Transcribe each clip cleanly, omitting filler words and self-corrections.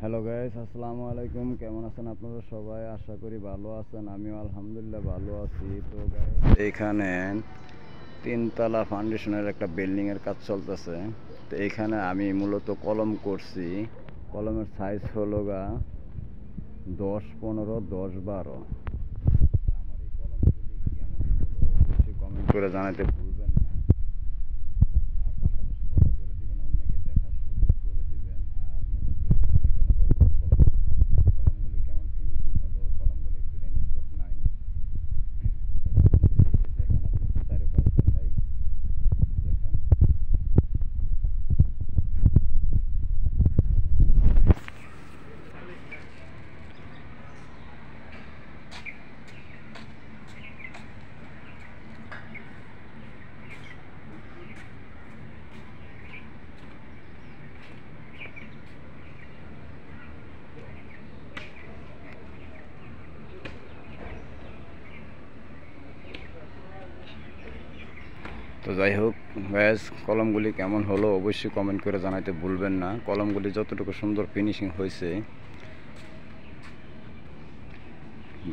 Hello guys, আসসালামু আলাইকুম। কেমন আছেন আপনারা সবাই? আশা করি ভালো আছেন। আমিও আলহামদুলিল্লাহ ভালো আছি। তো গাইস, এইখানে তিনতলা ফাউন্ডেশনের একটা বিল্ডিংয়ের কাজ চলতেছে। তো এইখানে আমি মূলত কলম করছি। কলমের সাইজ হলো 10-15, 10-12। আমার এই কলমগুলি কেমন হলো অবশ্যই কমেন্ট করে জানাতে ভুলবেন না। আর পাশাপাশি ফলো করে দিবেন, অন্যকে দেখার সুযোগ করে দিবেন। আর নতুন কেউ জানি কলমগুলি কেমন ফিনিশিং হলো, কলমগুলি একটু রেন স্পট নাই। কলমগুলি দেখেন, আপনি চারিপাশ দেখাই দেখেন। তো যাই হোক গ্যাস, কলমগুলি কেমন হলো অবশ্যই কমেন্ট করে জানাতে ভুলবেন না। কলমগুলি যতটুকু সুন্দর ফিনিশিং হয়েছে,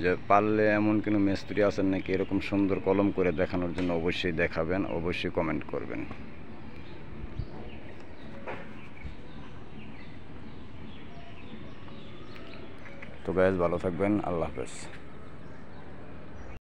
যে পারলে এমন কোনো মিস্ত্রি আছেন নাকি এরকম সুন্দর কলম করে দেখানোর জন্য, অবশ্যই দেখাবেন, অবশ্যই কমেন্ট করবেন। তো গ্যাস, ভালো থাকবেন। আল্লাহ হাফেজ।